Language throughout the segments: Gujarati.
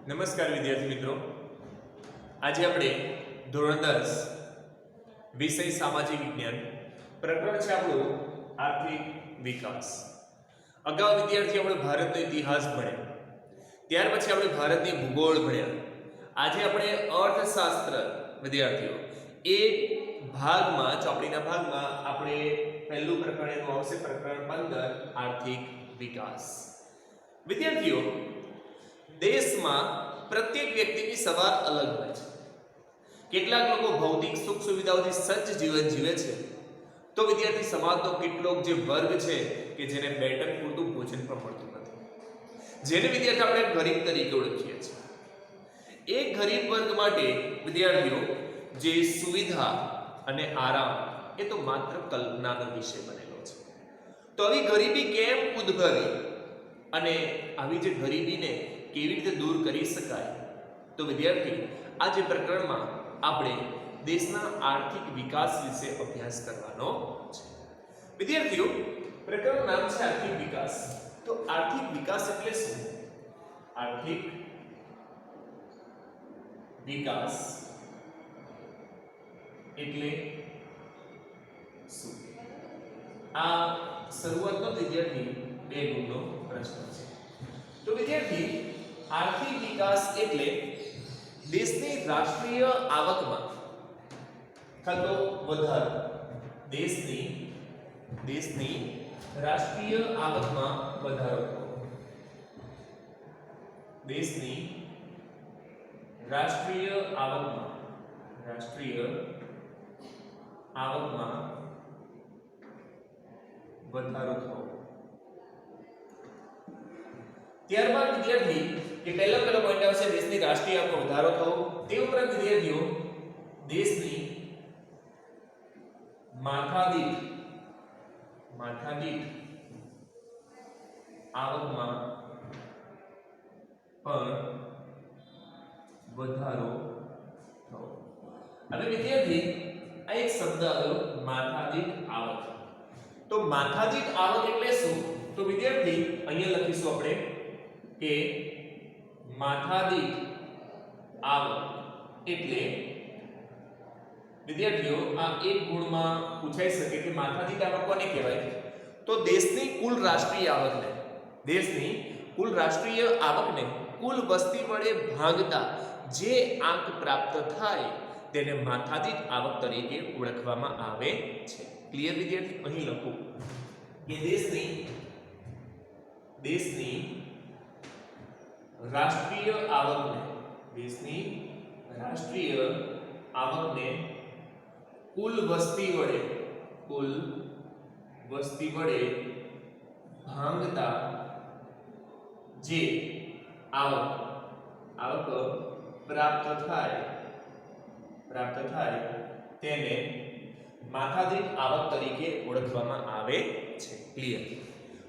નમસ્કાર વિદ્યાર્થી મિત્રો, આજે આપણે ધોરણ 10 વિષય સામાજિક વિજ્ઞાન પ્રકરણ છે આપણું આર્થિક વિકાસ. અગાઉ વિદ્યાર્થી આપણે ભારતનો ઇતિહાસ ભણ્યા, ત્યાર પછી આપણે ભારતની ભૂગોળ ભણ્યા. આજે આપણે અર્થશાસ્ત્ર વિદ્યાર્થીઓ એ ભાગમાં ચોપડીના ભાગમાં આપણે પહેલું પ્રકરણ એનું આવશે પ્રકરણ 15 આર્થિક વિકાસ. વિદ્યાર્થીઓ, દેશમાં પ્રત્યેક વ્યક્તિની સવાર અલગ હોય છે. કેટલાક લોકો ભૌતિક સુખ સુવિધાઓથી સજ્જ જીવન જીવે છે, તો વિદ્યાર્થી સમાજનો કેટલોક જે વર્ગ છે કે જેને બે ટંક પૂરતું ભોજન પણ મળતું નથી, જેને વિદ્યાર્થી આપણે ગરીબ તરીકે ઓળખીએ છીએ. એ ગરીબ વર્ગ માટે વિદ્યાર્થીઓ જે સુવિધા અને આરામ એ તો માત્ર કલ્પનાનો વિષય બનેલો છે. તો આવી ગરીબી કેમ ઉદ્ભવી અને આવી જે ગરીબીને કેવી રીતે દૂર કરી શકાય, તો વિદ્યાર્થી આ જે પ્રકરણમાં આપણે દેશના આર્થિક વિકાસ વિશે અભ્યાસ કરવાનો છે. વિદ્યાર્થીઓ, પ્રકરણનું નામ છે આર્થિક વિકાસ. તો આર્થિક વિકાસ એટલે શું? આર્થિક વિકાસ એટલે શું? આ શરૂઆતનો વિદ્યાર્થી 2 ગુણનો પ્રશ્ન છે. તો વિદ્યાર્થી, આર્થિક વિકાસ એટલે દેશની રાષ્ટ્રીય આવકમાં થતો વધારો. દેશની રાષ્ટ્રીય આવકમાં વધારો થવો. દેશની રાષ્ટ્રીય આવકમાં વધારો થવો. ત્યારબાદ વિદ્યાર્થી કે પહેલો પોઈન્ટ આવશે દેશની રાષ્ટ્રીય આવકમાં વધારો થવો. તે ઉપરાંત વિદ્યાર્થીઓ દેશની માથાદીઠ આવકમાં પણ વધારો થવો. હવે વિદ્યાર્થી આ એક શબ્દ આવ્યો માથાદીઠ આવક. તો માથાદીઠ આવક એટલે શું? તો વિદ્યાર્થી અહીંયા લખીશું આપણે કે માથાદીઠ આવક એટલે વિદ્યાર્થીઓ આ એક ગુણમાં પૂછાઈ શકે કે માથાદીઠ આવક કોને કહેવાય? તો દેશની કુલ રાષ્ટ્રીય આવકને કુલ વસ્તી વડે ભાગતા જે આંક પ્રાપ્ત થાય તેને માથાદીઠ આવક તરીકે ઓળખવામાં આવે છે. ક્લિયર વિદ્યાર્થી? અહીં લખું કે દેશની રાષ્ટ્રીય આવકને કુલ વસ્તી વડે ભાંગતા જે આવક પ્રાપ્ત થાય તેને માથાદીઠ આવક તરીકે ઓળખવામાં આવે છે. ક્લિયર?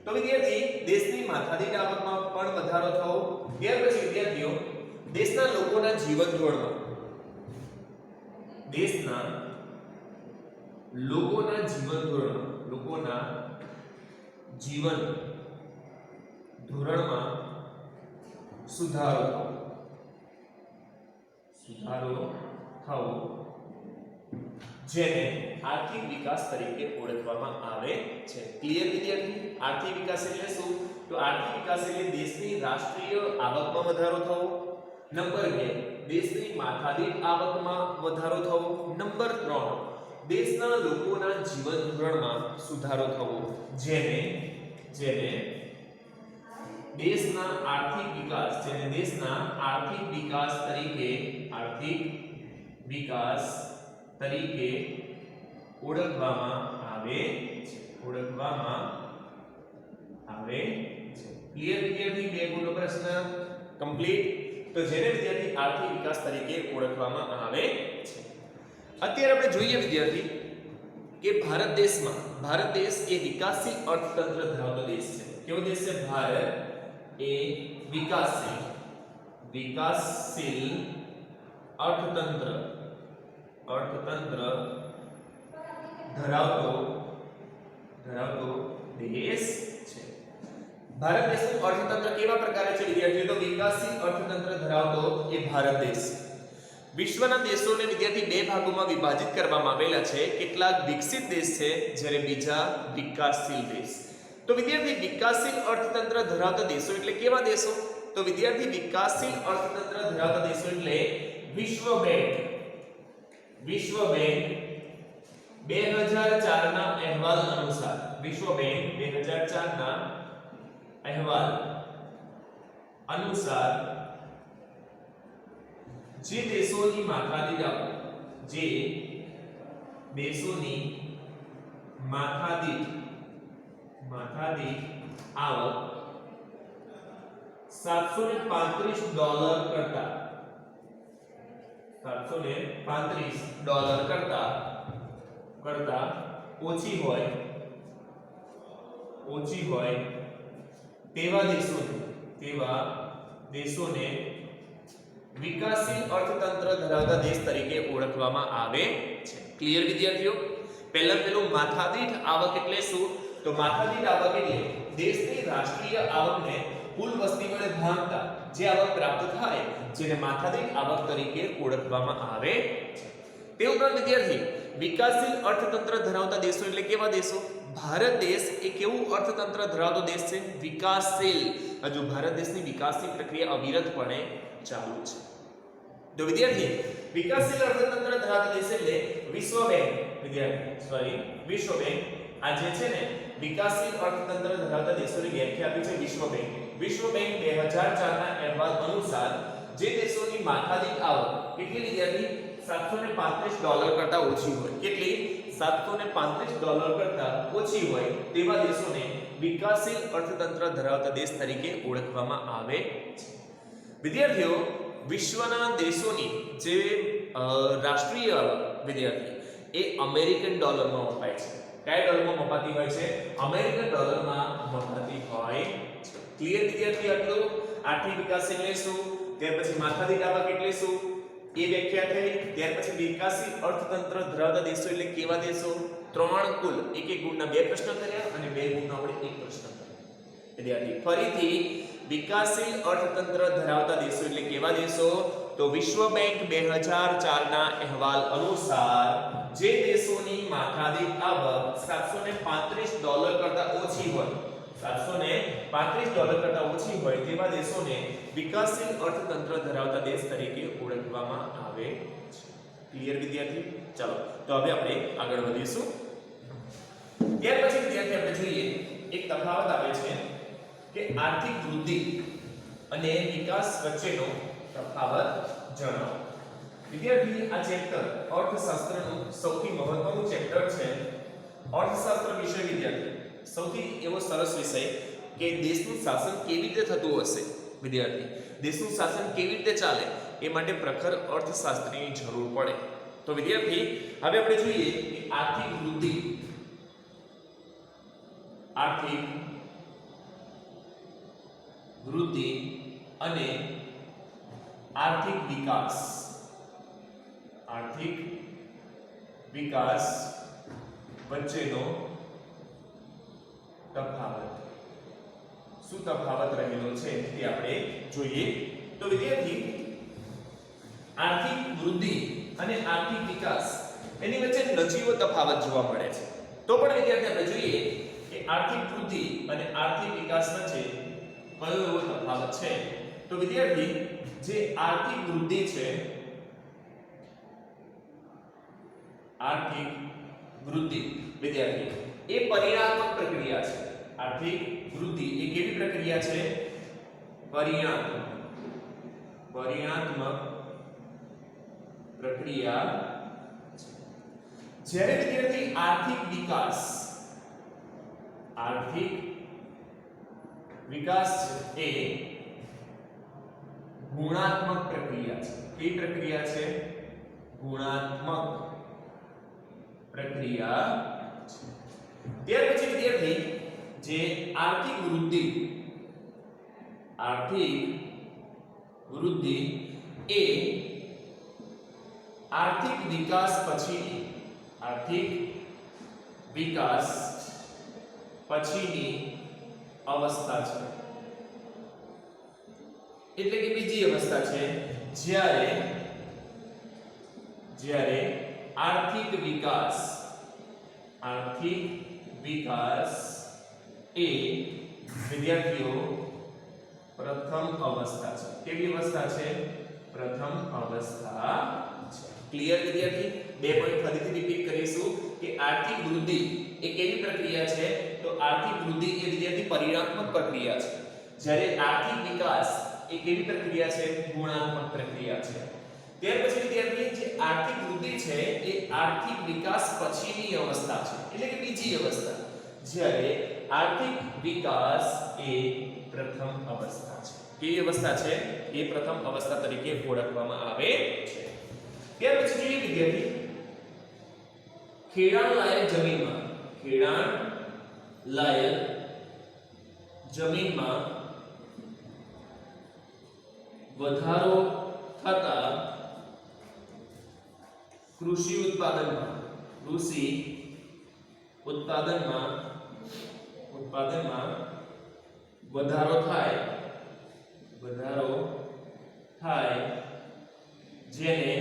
તો વિદ્યાર્થી દેશની માથાદીઠ આવકમાં પણ વધારો થવો. ત્યાર પછી વિદ્યાર્થીઓ દેશના લોકોના જીવન ધોરણમાં સુધારો થવો, જેને આર્થિક વિકાસ તરીકે ઓળખવામાં આવે છે. ક્લિયર વિદ્યાર્થી? આર્થિક વિકાસ એટલે શું? તો આર્થિક વિકાસ એટલે દેશની રાષ્ટ્રીય આવકમાં વધારો થવો. નંબર 2, દેશની માથાદીઠ આવકમાં વધારો થવો. નંબર 3, દેશના લોકોના જીવન ધોરણમાં સુધારો થવો, જેને દેશના આર્થિક વિકાસ તરીકે ઓળખવામાં આવે છે. ક્લિયર વિદ્યાર્થી? 2 ગુણનો પ્રશ્ન કમ્પ્લીટ. તો જેને વિદ્યાર્થી આર્થિક વિકાસ તરીકે ઓળખવામાં આવે છે. અત્યારે આપણે જોઈએ વિદ્યાર્થી કે ભારત દેશ એ વિકાસશીલ અર્થતંત્ર ધરાવતો દેશ છે. કેવો દેશ છે? ભારત એ વિકાસશીલ અર્થતંત્ર ધરાવતો દેશ છે. ભારત દેશનું અર્થતંત્ર કેવા પ્રકારે છે વિદ્યાર્થીઓ? તો વિકાસશીલ અર્થતંત્ર ધરાવતો એ ભારત દેશ. વિશ્વના દેશોને વિદ્યાર્થી બે ભાગોમાં વિભાજિત કરવામાં આવેલા છે. કેટલાક વિકસિત દેશ છે જ્યારે બીજા વિકાસશીલ દેશ. તો વિદ્યાર્થી વિકાસશીલ અર્થતંત્ર ધરાવતા દેશો એટલે કેવા દેશો? તો વિદ્યાર્થી વિકાસશીલ અર્થતંત્ર ધરાવતા દેશો એટલે વિશ્વ બેંક 2004 ના અહેવાલ અનુસાર, વિશ્વ બેંક 2004 ના અહેવાલ અનુસાર જે દેશોની માથાદીઠ આવક, જે દેશોની માથાદીઠ આવક $735 કરતા ઓછી હોય તેવા દેશોને વિકાસશીલ અર્થતંત્ર ધરાવતા દેશ તરીકે ઓળખવામાં આવે છે. ક્લિયર વિદ્યાર્થીઓ? પહેલું માથાદીઠ આવક એટલે શું? તો માથાદીઠ આવક એટલે દેશની રાષ્ટ્રીય આવકને કુલ વસ્તી વડે ભાગતા જે આવક પ્રાપ્ત થાય જેને માથાદીઠ આવક તરીકે ઓળખવામાં આવે છે. તે ઉપરાંત વિદ્યાર્થી વિકાસશીલ અર્થતંત્ર ધરાવતા દેશો એટલે કેવા દેશો? ભારત દેશ એ કેવું અર્થતંત્ર ધરાવતો દેશ છે? વિકાસશીલ. હજુ ભારત દેશની વિકાસની પ્રક્રિયા અવિરતપણે ચાલુ છે. તો વિદ્યાર્થી વિકાસશીલ અર્થતંત્ર ધરાવતા દેશ એટલે વિશ્વ બેંક, વિશ્વ બેંક આ જે છે ને વિકાસશીલ અર્થતંત્ર ધરાવતા દેશોની વ્યાખ્યા આપી છે વિશ્વ બેંક 2004 ના અહેવાલ અનુસાર જે દેશોની માથાદીઠ આવક કેટલી વિદ્યાર્થી $735 કરતા ઓછી હોય, કેટલી? $735 કરતા ઓછી હોય તેવા દેશોને વિકાસશીલ અર્થતંત્ર ધરાવતા દેશ તરીકે ઓળખવામાં આવે છે. વિદ્યાર્થીઓ વિશ્વના દેશોની જે રાષ્ટ્રીય આવક વિદ્યાર્થી એ અમેરિકન ડોલરમાં મપાય છે. કયા ડોલરમાં મપાતી હોય છે? અમેરિકન ડોલરમાં મપાતી હોય છે. ક્લિયર વિદ્યાર્થી? આટલું આર્થિક વિકાસશીલ એટલે શું, ત્યાર પછી માથાદીઠ આવક એટલે શું એ વ્યાખ્યા થઈ. ત્યાર પછી વિકાસશીલ અર્થતંત્ર ધરાવતા દેશો એટલે કેવા દેશો? ત્રણ કુલ એક ગુણના બે પ્રશ્ન કર્યા અને બે ગુણનો આપણે એક પ્રશ્ન કર્યો. વિદ્યાર્થી ફરીથી વિકાસશીલ અર્થતંત્ર ધરાવતા દેશો એટલે કેવા દેશો? તો વિશ્વ બેંક 2004 ના અહેવાલ અનુસાર જે દેશોની માથાદીઠ આવક $735 કરતા ઓછી હોય, $735 કરતા ઓછી હોય તેવા દેશોને વિકાસશીલ અર્થતંત્ર ધરાવતા દેશ તરીકે ઓળખવામાં આવે છે. ક્લિયર વિદ્યાર્થી? ચાલો તો હવે આપણે આગળ વધીશું. ત્યાર પછી વિદ્યાર્થી આપણે જોઈએ એક તફાવત આવે છે કે આર્થિક વૃદ્ધિ અને વિકાસ વચ્ચેનો તફાવત જણાવો. વિદ્યાર્થી આ ચેપ્ટર અર્થશાસ્ત્રનું સૌથી મહત્વનું ચેપ્ટર છે. અર્થશાસ્ત્ર વિષય વિદ્યાર્થી સૌથી એવો સરસ વિષય કે દેશનું શાસન કેવી રીતે થતું હશે. વિદ્યાર્થી દેશનું શાસન કેવી રીતે ચાલે એ માટે પ્રખર અર્થશાસ્ત્રની જરૂર પડે. તો વિદ્યાર્થી હવે આપણે જોઈએ કે આર્થિક વૃદ્ધિ અને આર્થિક વિકાસ વચ્ચેનો તફાવત, શું તફાવત રહેલો છે તે આપણે જોઈએ. તો વિદ્યાર્થી આર્થિક વૃદ્ધિ અને આર્થિક વિકાસ એની વચ્ચે નજીવો તફાવત જોવા મળે છે. તો પણ વિદ્યાર્થી આપણે જોઈએ કે આર્થિક વૃદ્ધિ અને આર્થિક વિકાસ વચ્ચે કયો એવો તફાવત છે. તો વિદ્યાર્થી જે આર્થિક વૃદ્ધિ છે, આર્થિક વૃદ્ધિ વિદ્યાર્થી એ પરિણાત્મક પ્રક્રિયા છે. આર્થિક વૃદ્ધિ એ કેવી પ્રક્રિયા છે? પરિણાત્મક પ્રક્રિયા. જ્યારે વિદ્યાર્થી આર્થિક વિકાસ છે એ ગુણાત્મક પ્રક્રિયા છે. કઈ પ્રક્રિયા છે? ગુણાત્મક પ્રક્રિયા. ત્યાર પછી વિદ્યાર્થી જે આર્થિક વૃદ્ધિ એ આર્થિક વિકાસ પછીની અવસ્થા છે. એટલે કે બીજી અવસ્થા છે જ્યારે જ્યારે આર્થિક વિકાસ એ વિદ્યાર્થીઓ પ્રથમ અવસ્થા છે. કેવી અવસ્થા છે? પ્રથમ અવસ્થા છે. ક્લિયર વિદ્યાર્થી? બે પોઈન્ટ ફરીથી રિપીટ કરીશું કે આર્થિક વૃદ્ધિ એ કેવી પ્રક્રિયા છે? તો આર્થિક વૃદ્ધિ એ વિદ્યાર્થી પરિણાત્મક પ્રક્રિયા છે, જ્યારે આર્થિક વિકાસ એ કેવી પ્રક્રિયા છે? ગુણાત્મક પ્રક્રિયા છે. ત્યાર પછી વિદ્યાર્થી જે આર્થિક વૃદ્ધિ છે એ આર્થિક વિકાસ પછીની અવસ્થા છે, એટલે કે બીજી અવસ્થા, જ્યારે આર્થિક વિકાસ એ પ્રથમ અવસ્થા છે. કેવી અવસ્થા છે? એ પ્રથમ અવસ્થા તરીકે ઓળખવામાં આવે છે. ત્યાર પછી જોઈએ વિદ્યાર્થી ખેડાણ લાયક જમીનમાં વધારો થતા કૃષિ ઉત્પાદનમાં વધારો થાય જેને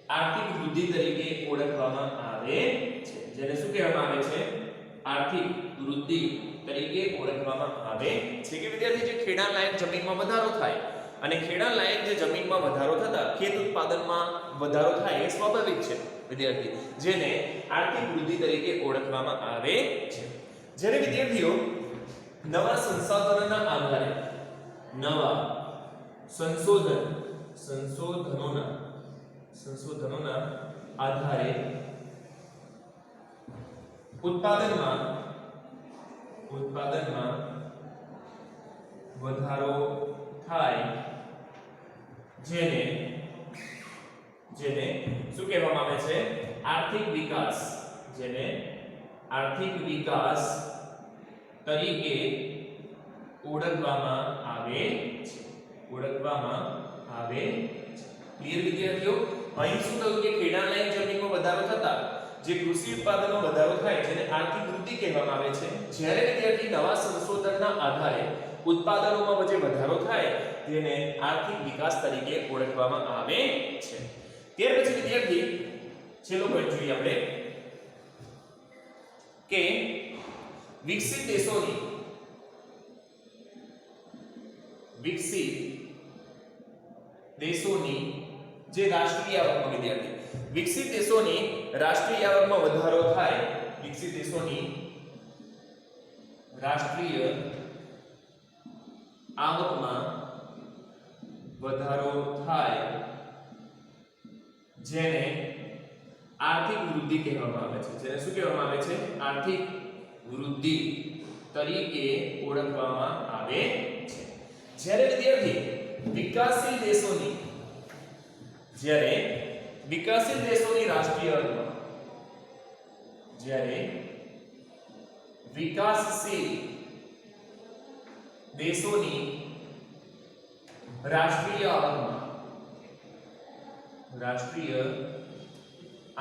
આર્થિક વૃદ્ધિ તરીકે ઓળખવામાં આવે છે. જેને શું કહેવામાં આવે છે? આર્થિક વૃદ્ધિ તરીકે ઓળખવામાં આવે છે. કે વિદ્યાર્થી જે ખેડાણ લાયક જમીનમાં વધારો થાય, અને ખેડાણ લાયક જે જમીનમાં વધારો થતા ખેત ઉત્પાદનમાં વધારો થાય એ સ્વાભાવિક છે વિદ્યાર્થી, જેને આર્થિક વૃદ્ધિ તરીકે ઓળખવામાં આવે છે. જ્યારે વિદ્યાર્થીઓ નવા સંસાધનોના આધારે નવા સંશોધનોના આધારે ઉત્પાદનમાં વધારો થાય જેને શું કહેવામાં આવે છે? આર્થિક વિકાસ. જેને આર્થિક વિકાસ તરીકે ઓળખવામાં આવે છે. ક્લિયર વિદ્યાર્થીઓ? અહીં શું થયું કે ખેડાણ લાયક જમીનમાં વધારો થતા જે કૃષિ ઉત્પાદનમાં વધારો થાય જેને આર્થિક વૃદ્ધિ કહેવામાં આવે છે, જ્યારે વિદ્યાર્થી નવા સંશોધનના આધારે ઉત્પાદનોમાં જે વધારો થાય તેને આર્થિક વિકાસ તરીકે ઓળખવામાં આવે છે. ત્યાર પછી વિદ્યાર્થી છેલ્લો પોઈન્ટ જોઈએ આપણે કે વિકસિત દેશોની જે રાષ્ટ્રીય આવકમાં વિદ્યાર્થી વિકસિત દેશોની રાષ્ટ્રીય આવકમાં વધારો થાય, વિકસિત દેશોની રાષ્ટ્રીય આવકમાં વધારો થાય જેને આર્થિક વૃદ્ધિ કહેવામાં આવે છે. જેને શું કહેવામાં આવે છે? આર્થિક વૃદ્ધિ તરીકે ઓળખવામાં આવે છે. જ્યારે વિદ્યાર્થી વિકાસશીલ દેશોની રાષ્ટ્રીય આવકમાં જ્યારે વિકાસશીલ દેશોની રાષ્ટ્રીય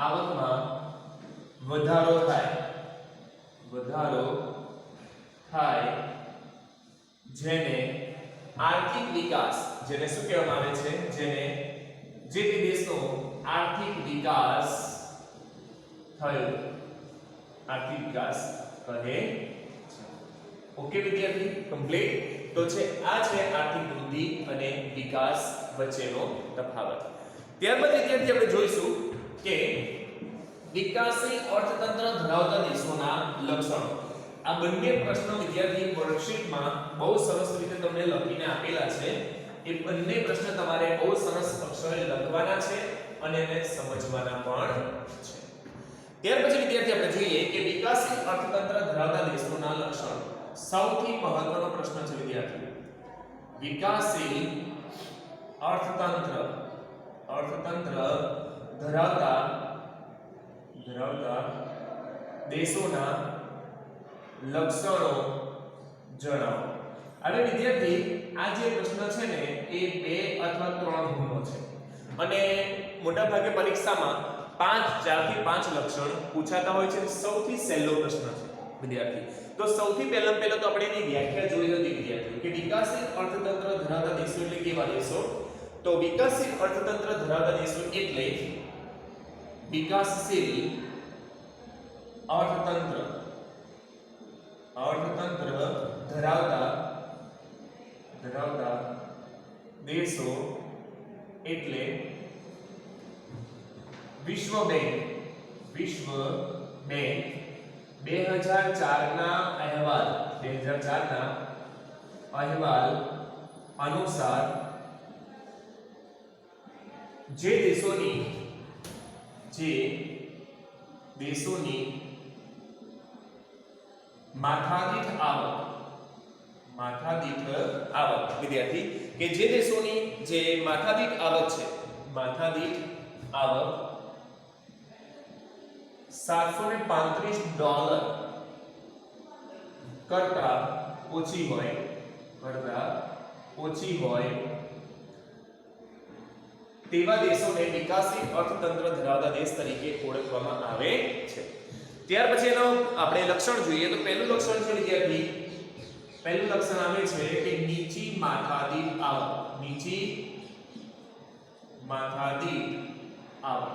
આવકમાં વધારો થાય જેને આર્થિક વિકાસ, જેને શું કહેવામાં આવે છે? જેને જે તે દેશનો આર્થિક વિકાસ થયો, આર્થિક વિકાસ કહે છે. ઓકે વિદ્યાર્થી? કમ્પ્લીટ. તો છે આ છે આર્થિક વૃદ્ધિ અને વિકાસ વચ્ચેનો તફાવત. ત્યારબાદ વિદ્યાર્થી આપણે જોઈશું કે વિકાસશીલ અર્થતંત્ર ધરાવતા દેશોના લક્ષણો. આ બંને પ્રશ્નો વિદ્યાર્થી વર્કશીટમાં બહુ સરસ રીતે તમને લખીને આપેલા છે. એ બંને પ્રશ્ન તમારે બહુ સરસ અક્ષરે લખવાના છે અને એને સમજવાના પણ છે. ત્યાર પછી વિદ્યાર્થી આપણે જોઈએ કે વિકાસશીલ અર્થતંત્ર ધરાવતા દેશોના લક્ષણો. સૌથી મહત્વનો પ્રશ્ન છે વિદ્યાર્થી, વિકાસશીલ અર્થતંત્ર ધરાવતા દેશોના લક્ષણો જણાવો. હવે વિદ્યાર્થી આ જે પ્રશ્ન છે ને એ 2 અથવા 3 ગુણનો છે અને મોટાભાગે પરીક્ષામાં 4 થી 5 લક્ષણ પૂછાતા હોય છે. સૌથી સહેલો પ્રશ્ન છે વિદ્યાર્થી. તો સૌથી પહેલા તો આપણે એની વ્યાખ્યા જોઈ હતી વિદ્યાર્થીઓ કે વિકાસશીલ અર્થતંત્ર ધરાવતા દેશો એટલે કેવા દેશો? તો વિકાસશીલ અર્થતંત્ર ધરાવતા દેશો એટલે વિકાસશીલ અર્થતંત્ર ધરાવતા દેશો એટલે વિશ્વ બેંક 2004 ના અહેવાલ અનુસાર જે દેશોની માથાદીઠ આવક વિદ્યાર્થી કે જે દેશોની જે માથાદીઠ આવક છે, માથાદીઠ આવક $735 કરતા ઓછી હોય તેવા દેશોને વિકાસશીલ અર્થતંત્ર ધરાવતા દેશ તરીકે ઓળખવામાં આવે છે. ત્યાર પછી એનો આપણે લક્ષણ જોઈએ તો પહેલું લક્ષણ છે વિદ્યાર્થી, પહેલું લક્ષણ આવે છે કે નીચી માથાદીઠ આવક.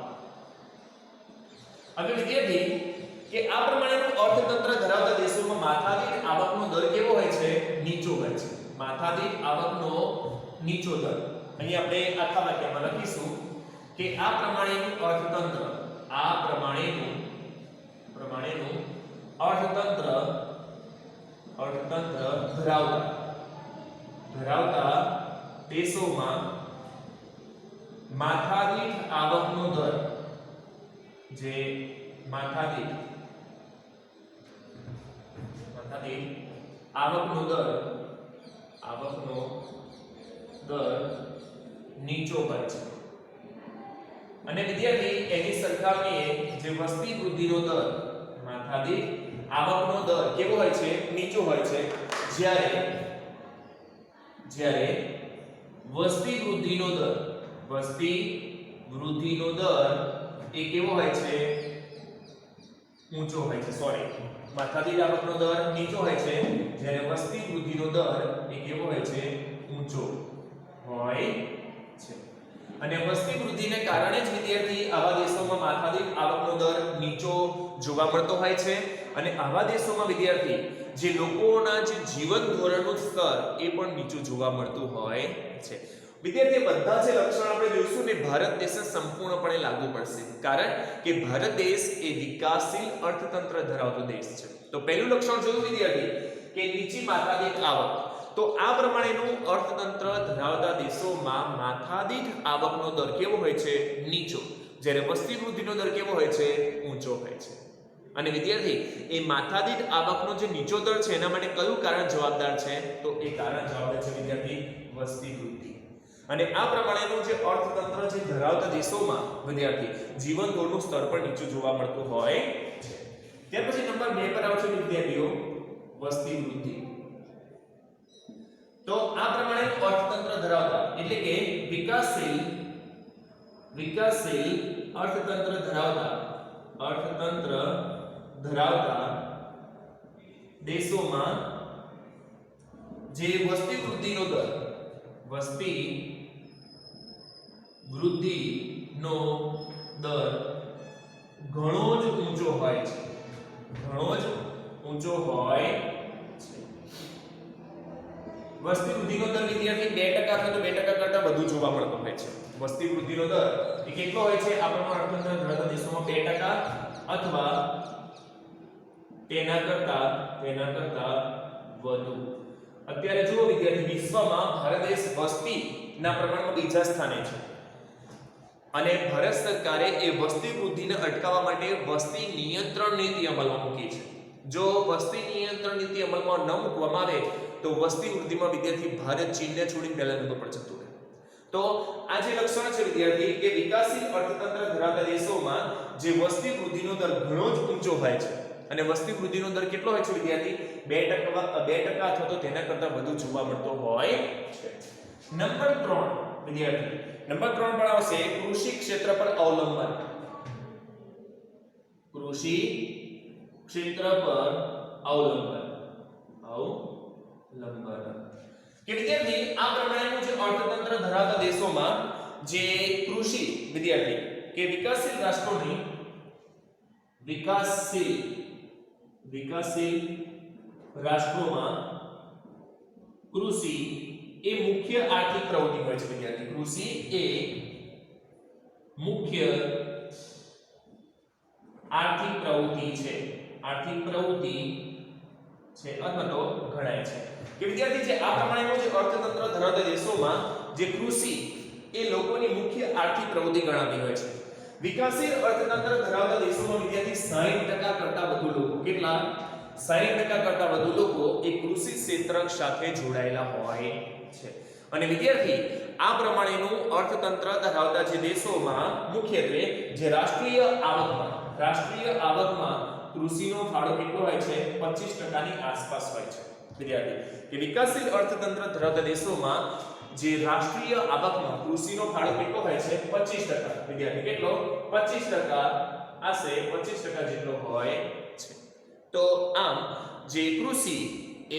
હવે વિદ્યાર્થી કે આ પ્રમાણેનું અર્થતંત્ર ધરાવતા દેશોમાં માથાદીઠ આવકનો દર કેવો હોય છે? નીચો હોય છે. માથાદીઠ આવકનો નીચો દર. અહીં આપણે આખા વાક્યમાં લખીશું કે આ પ્રમાણેનું અર્થતંત્ર ધરાવતા દેશોમાં માથાદીઠ આવકનો દર જે માથાદીઠ આવકનો દર નીચો હોય છે. અને વિદ્યાર્થી એની સરખામણીએ જે વસ્તી વૃદ્ધિનો દર, માથાદીઠ આવકનો દર કેવો હોય છે? નીચો હોય છે. જ્યારે વસ્તી વૃદ્ધિનો દર એ કેવો હોય છે? ઊંચો હોય છે. માથાદીઠ આવકનો દર નીચો હોય છે, જ્યારે વસ્તી વૃદ્ધિનો દર એ કેવો હોય છે? ઊંચો હોય છે. અને વસ્તી વૃદ્ધિને કારણે જ વિદ્યાર્થી આવા દેશોમાં માથાદીઠ આવકનો દર નીચો જોવા મળતો હોય છે. અને આવા દેશોમાં વિદ્યાર્થી જે લોકોના જે જીવન ધોરણનું સ્તર એ પણ નીચું જોવા મળતું હોય છે. વિદ્યાર્થી બધા જે લક્ષણ આપણે જોઈશું ને ભારત દેશને સંપૂર્ણપણે લાગુ પડશે, કારણ કે ભારત દેશ એ વિકાસશીલ અર્થતંત્ર ધરાવતો દેશ છે. તો પહેલું લક્ષણ જોયું વિદ્યાર્થી કે નીચી માથાદીઠ આવક. તો આ પ્રમાણેનું અર્થતંત્ર ધરાવતા દેશોમાં માથાદીઠ આવકનો દર કેવો હોય છે? નીચો. જ્યારે વસ્તી વૃદ્ધિનો દર કેવો હોય છે? ઊંચો હોય છે. અને વિદ્યાર્થી એ માથાદીઠ આવકનો જે નીચો દર છે એના માટે કયું કારણ જવાબદાર છે? તો એ કારણ જવાબદાર છે વિદ્યાર્થી વસ્તી વૃદ્ધિ. અને આ પ્રમાણેનું જે અર્થતંત્ર જે ધરાવતા દેશોમાં વિદ્યાર્થી જીવન ધોરણનું સ્તર પણ નીચું જોવા મળતું હોય છે. ત્યાર પછી નંબર 2 પર આવશે વિદ્યાર્થીઓ વસ્તી વૃદ્ધિ. તો આ પ્રમાણેનું અર્થતંત્ર ધરાવતા એટલે કે વિકાસશીલ અર્થતંત્ર ધરાવતા દેશોમાં જે વસ્તી વૃદ્ધિનો દર ઘણો જ ઊંચો હોય છે. વસ્તી વૃદ્ધિનો દર વિદ્યાર્થી 2% અથવા તો 2% કરતા વધુ જોવા મળતો હોય છે. વસ્તી વૃદ્ધિનો દર એ કેટલો હોય છે? આપણા અર્થતંત્ર ધરાવતા દેશોમાં 2% અથવા તેના કરતા વધુ. અત્યારે જુઓ વિદ્યાર્થી વિશ્વમાં ભારત દેશ વસ્તીના પ્રમાણમાં બીજા સ્થાને છે. અને ભારત સરકારે એ વસ્તી વૃદ્ધિને અટકાવવા માટે વસ્તી નિયંત્રણ નીતિ અમલમાં મૂકી છે. જો વસ્તી નિયંત્રણ નીતિ અમલમાં ન મૂકવામાં આવે તો વસ્તી વૃદ્ધિમાં વિદ્યાર્થી ભારત ચીનને છોડી પહેલા નંબર પર જતું રહે. તો આ જે લક્ષણ છે વિદ્યાર્થી કે વિકાસશીલ અર્થતંત્ર ધરાવતા દેશોમાં જે વસ્તી વૃદ્ધિનો દર ઘણો જ ઊંચો હોય છે. અને વસ્તી વૃદ્ધિનો દર કેટલો હોય છે વિદ્યાર્થી? 2% અથવા તો તેના કરતા વધુ જોવા મળતો હોય છે. નંબર 3 વિદ્યાર્થી, નંબર 3 પર આવશે કૃષિ ક્ષેત્ર પર અવલંબન. કૃષિ ક્ષેત્ર પર અવલંબન. અવલંબન કે વિદ્યાર્થી આ પ્રમાણેનું જે અર્થતંત્ર ધરાવતા દેશોમાં જે કૃષિ વિદ્યાર્થી કે વિકાસશીલ રાષ્ટ્રોની વિકાસશીલ રાષ્ટ્રોમાં કૃષિ એ મુખ્ય આર્થિક પ્રવૃત્તિ હોય છે વિદ્યાર્થી કૃષિ એ મુખ્ય આર્થિક પ્રવૃત્તિ છે અથવા તો ગણાય છે કે વિદ્યાર્થી જે આ પ્રમાણેનું જે અર્થતંત્ર ધરાવતા દેશોમાં જે કૃષિ એ લોકોની મુખ્ય આર્થિક પ્રવૃત્તિ ગણાતી હોય છે વિકાસશીલ અર્થતંત્ર ધરાવતા દેશોમાં વિદ્યાર્થી 60% કરતા વધુ લોકો કેટલા 60% કરતા વધુ લોકો એ કૃષિ ક્ષેત્ર સાથે જોડાયેલા હોય છે અને વિદ્યાર્થી આ પ્રમાણેનું અર્થતંત્ર ધરાવતા જે દેશોમાં મુખ્યત્વે જે રાષ્ટ્રીય આવકમાં કૃષિનો ફાળો કેટલો હોય છે 25% ની આસપાસ હોય છે વિદ્યાર્થી કે વિકાસશીલ અર્થતંત્ર ધરાવતા દેશોમાં જે રાષ્ટ્રીય આવકમાં કૃષિનો ફાળો કેટલો હોય છે 25% વિદ્યાર્થી કેટલો 25% આશરે 25% જેટલો હોય છે તો આમ જે કૃષિ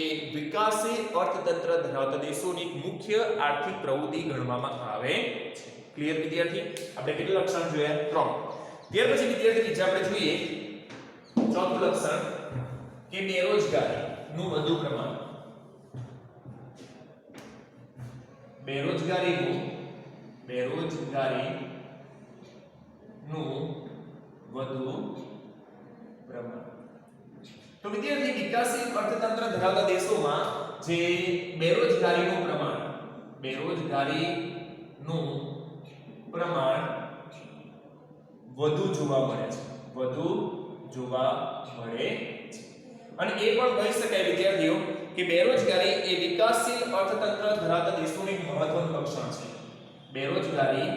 એ વિકાસશીલ અર્થતંત્ર ધરાવતા દેશોની મુખ્ય આર્થિક પ્રવૃત્તિ ગણવામાં આવે છે ક્લિયર વિદ્યાર્થી આપણે કેટલા લક્ષણ જોયા 3 ત્યાર પછી વિદ્યાર્થી બીજા આપણે જોઈએ ચોથું લક્ષણ કે બેરોજગારીનું વધુ પ્રમાણ બેરોજગારીનું વધુ પ્રમાણ તો વિદ્યાર્થી વિકાસશીલ અર્થતંત્ર ધરાવતા દેશોમાં જે બેરોજગારીનું પ્રમાણ વધુ જોવા મળે છે અને એ પણ કહી શકાય વિદ્યાર્થીઓ કે બેરોજગારી એ વિકાસશીલ અર્થતંત્ર ધરાવતા દેશોનું મહત્વનું લક્ષણ છે બેરોજગારી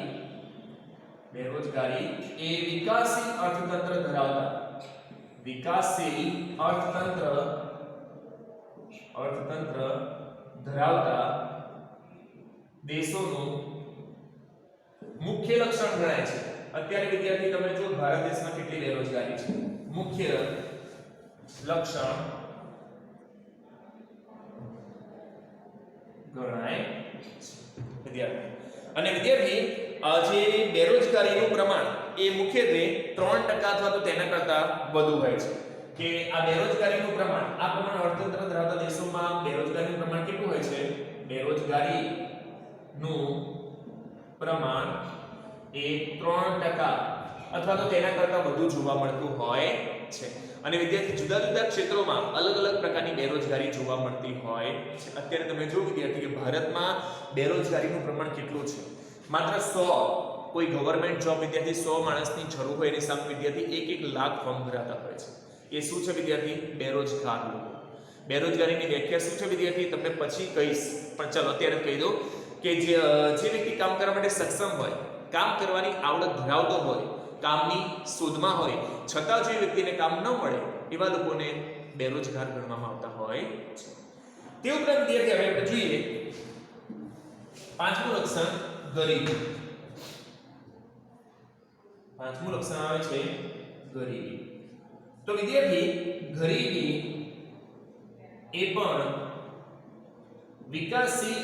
એ વિકાસશીલ અર્થતંત્ર ધરાવતા દેશોનું મુખ્ય લક્ષણ ગણાય છે અત્યારે વિદ્યાર્થી તમે જો ભારત દેશમાં કેટલી બેરોજગારી છે મુખ્ય લક્ષણ ગણાય વિદ્યાર્થી અને વિદ્યાર્થી જે બેરોજગારીનું પ્રમાણ એ મુખ્યત્વે 3% અથવા તો તેના કરતા વધુ હોય છે કે આ બેરોજગારીનું પ્રમાણ અર્થતંત્ર ધરાવતા દેશોમાં બેરોજગારીનું પ્રમાણ કેટલું હોય છે બેરોજગારીનું પ્રમાણ એ 3% અથવા તો તેના કરતા વધુ જોવા મળતું હોય છે અને વિદ્યાર્થી જુદા જુદા ક્ષેત્રોમાં અલગ અલગ પ્રકારની બેરોજગારી જોવા મળતી હોય છે અત્યારે તમે જો વિદ્યાર્થી કે ભારતમાં બેરોજગારીનું પ્રમાણ કેટલું છે માત્ર 100 કોઈ ગવર્નમેન્ટ જોબ વિદ્યાર્થી 100 માણસની જરૂર હોય એની સામે વિદ્યાર્થી 1 લાખ ફોર્મ ભરાતા હોય છે એ શું છે વિદ્યાર્થી બેરોજગાર લોકો બેરોજગારીની વ્યાખ્યા શું છે વિદ્યાર્થી તમને પછી કહીશ પણ ચાલો અત્યારે કહી દઉં કે જે વ્યક્તિ કામ કરવા માટે સક્ષમ હોય કામ કરવાની આવડત ધરાવતો હોય કામની શોધમાં હોય છતાં જો વ્યક્તિને કામ ન મળે એવા લોકોને બેરોજગાર ગણવામાં આવતા હોય છે તે ઉપરાંત વિદ્યાર્થી હવે આપણે જોઈએ પાંચમું લક્ષણ ગરીબી આવે છે ગરીબી તો વિદ્યાર્થી ગરીબી એ પણ વિકાસશીલ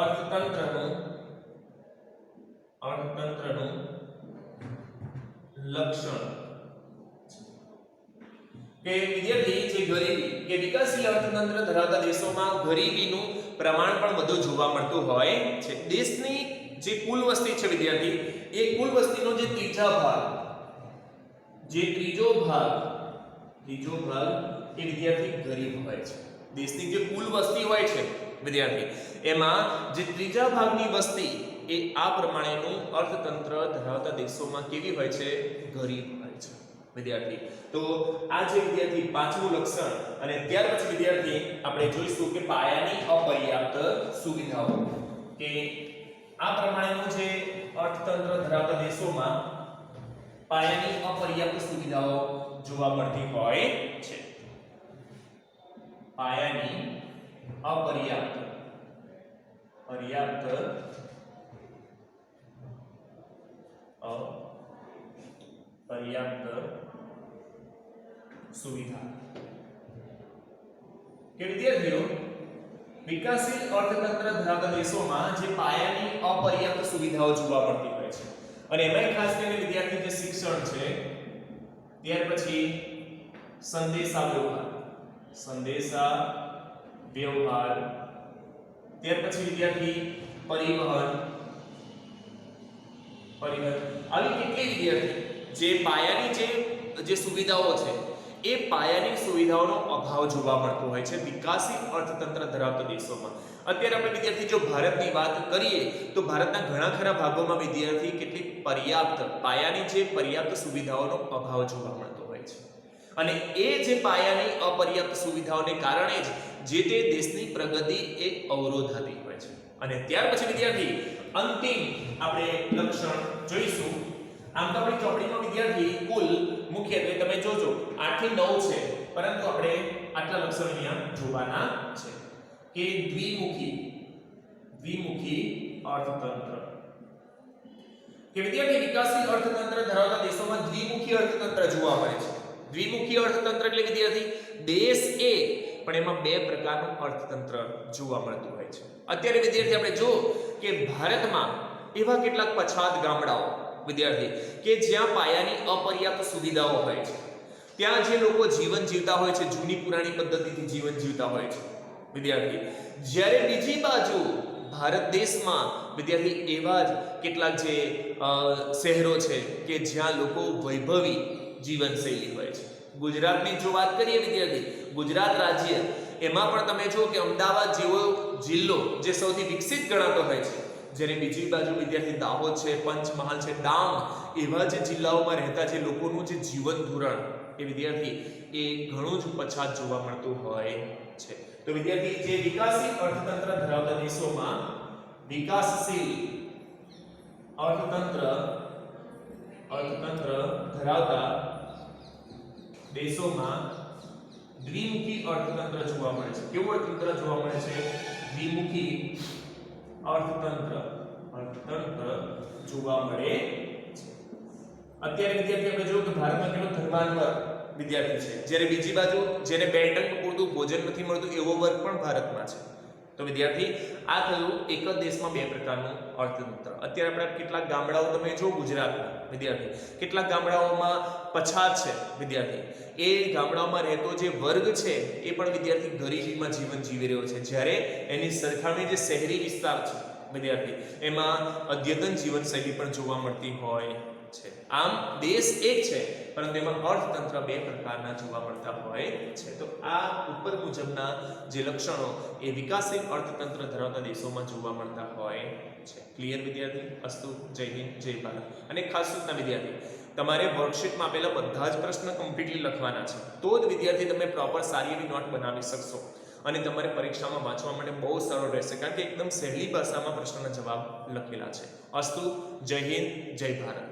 અર્થતંત્રનું લક્ષણ કે વિદ્યાર્થી જે ગરીબી કે વિકાસશીલ અર્થતંત્ર ધરાવતા દેશોમાં ગરીબીનું પ્રમાણ પણ વધુ જોવા મળતું હોય છે દેશની જે કુલ વસ્તી છે વિદ્યાર્થી એ કુલ વસ્તીનો જે ત્રીજો ભાગ એ વિદ્યાર્થી ગરીબ હોય છે દેશની જે કુલ વસ્તી હોય છે વિદ્યાર્થી એમાં જે ત્રીજા ભાગની વસ્તી એ આ પ્રમાણેનું અર્થતંત્ર ધરાવતા દેશોમાં કેવી હોય છે ગરીબ હોય છે વિદ્યાર્થી તો આ જે વિદ્યાર્થી પાંચમું લક્ષણ અને ત્યાર પછી વિદ્યાર્થી આપણે જોઈશું કે પાયાની અપર્યાપ્ત સુવિધાઓ કે આ પ્રમાણેનું જે અર્થતંત્ર ધરાવતા દેશોમાં પાયાની અપર્યાપ્ત સુવિધાઓ જોવા મળતી હોય છે પાયાની અપર્યાપ્ત સુવિધા કે વિદ્યાર્થીઓ વિકાસશીલ અર્થતંત્ર ધરાવતા દેશોમાં જે પાયાની અપર્યાપ્ત સુવિધાઓ જોવા મળતી હોય છે અને એમાંય ખાસ કરીને વિદ્યાર્થી જે શિક્ષણ છે, ત્યાર પછી સંદેશા વ્યવહાર, ત્યાર પછી વિદ્યાર્થી પરિવહન આવી કેટલી વિદ્યાર્થી જે પાયાની જે સુવિધાઓ છે એ પાયાની સુવિધાઓનો અભાવ જોવા મળતો હોય છે વિકાસશીલ અર્થતંત્ર ધરાવતા દેશોમાં. અત્યારે આપણે વિદ્યાર્થી જો ભારતની વાત કરીએ તો ભારતના ઘણા ખરા ભાગોમાં વિદ્યાર્થી કેટલીક પાયાની જે પર્યાપ્ત સુવિધાઓનો અભાવ જોવા મળતો હોય છે અને એ જે પાયાની અપર્યાપ્ત સુવિધાઓને કારણે જ જે તે દેશની પ્રગતિ એ અવરોધાતી હોય છે. અને ત્યાર પછી વિદ્યાર્થી અંતિમ આપણે લક્ષણ જોઈશું. આમ તો આપણી ચોપડીમાં વિદ્યાર્થી કુલ મુખ્યત્વે તમે જોજો 8 થી 9 છે, પરંતુ આપણે આટલા લક્ષણ અહીંયા જોવાના છે કે દ્વિમુખી અર્થતંત્ર કે વિદ્યાર્થી વિકાસશીલ અર્થતંત્ર ધરાવતા દેશોમાં દ્વિમુખી અર્થતંત્ર જોવા મળે છે. દ્વિમુખી અર્થતંત્ર એટલે વિદ્યાર્થી દેશ એક પણ એમાં બે પ્રકારનું અર્થતંત્ર જોવા મળતું હોય છે. અત્યારે વિદ્યાર્થી આપણે જો કે ભારતમાં એવા કેટલાક પછાત ગામડાઓ વિદ્યાર્થી કે જ્યાં પાયાની અપર્યાપ્ત સુવિધાઓ હોય છે, ત્યાં જે લોકો જીવન જીવતા હોય છે જૂની પુરાણી પદ્ધતિથી જીવન જીવતા હોય છે વિદ્યાર્થી, જ્યારે બીજી બાજુ ભારત દેશમાં વિદ્યાર્થી એવા જ કેટલાક જે શહેરો છે કે જ્યાં લોકો વૈભવી જીવનશૈલી હોય છે. ગુજરાતની જો વાત કરીએ વિદ્યાર્થી, ગુજરાત રાજ્ય એમાં પણ તમે જો કે અમદાવાદ જેવો જિલ્લો જે સૌથી વિકસિત ગણાતો હોય છે, જ્યારે બીજી બાજુ વિદ્યાર્થી દાહોદ છે, પંચમહાલ છે, ડાંગ એવા જે જિલ્લાઓમાં રહેતા જે લોકોનું જે જીવન ધોરણ એ વિદ્યાર્થી એ ઘણું જ પછાત જોવા મળતું હોય છે. તો વિદ્યાર્થી જે વિકાસશીલ અર્થતંત્ર ધરાવતા દેશોમાં વિકાસશીલ અર્થતંત્ર ધરાવતા દેશોમાં દ્વિમુખી અર્થતંત્ર જોવા મળે છે. કેવું અર્થતંત્ર જોવા મળે છે? દ્વિમુખી અર્થતંત્ર જોવા મળે છે. અત્યારે વિદ્યાર્થી આપણે જોયું કે ભારતમાં કેટલો ધનવાન વર્ગ વિદ્યાર્થી છે, જ્યારે બીજી બાજુ જેને બે ટંક પૂરતું ભોજન નથી મળતું એવો વર્ગ પણ ભારતમાં છે. તો વિદ્યાર્થી આ થયું એક જ દેશમાં બે પ્રકારનું અર્થતંત્ર. અત્યારે આપણે કેટલાક ગામડાઓ તમે જો ગુજરાતના વિદ્યાર્થી કેટલાક ગામડાઓમાં પછાત છે વિદ્યાર્થી, એ ગામડાઓમાં રહેતો જે વર્ગ છે એ પણ વિદ્યાર્થી ગરીબીમાં જીવન જીવી રહ્યો છે, જ્યારે એની સરખામણી જે શહેરી વિસ્તાર છે વિદ્યાર્થી એમાં અદ્યતન જીવનશૈલી પણ જોવા મળતી હોય છે. આમ દેશ એક છે પરંતુ એમાં અર્થતંત્ર બે પ્રકારના જોવા મળતા હોય છે. તો આ ઉપર મુજબના જે લક્ષણો એ વિકાસશીલ અર્થતંત્ર ધરાવતા દેશોમાં જોવા મળતા હોય છે. ક્લિયર વિદ્યાર્થી? અસ્તુ. જય હિન્દ, જય ભારત. અને ખાસ સૂચના વિદ્યાર્થી, તમારે વર્કશીટમાં આપેલા બધા જ પ્રશ્ન કમ્પ્લીટલી લખવાના છે, તો જ વિદ્યાર્થી તમે પ્રોપર સારી એવી નોટ બનાવી શકશો અને તમારે પરીક્ષામાં વાંચવા માટે બહુ સરળ રહેશે, કારણ કે એકદમ સહેલી ભાષામાં પ્રશ્નના જવાબ લખેલા છે. અસ્તુ. જય હિન્દ, જય ભારત.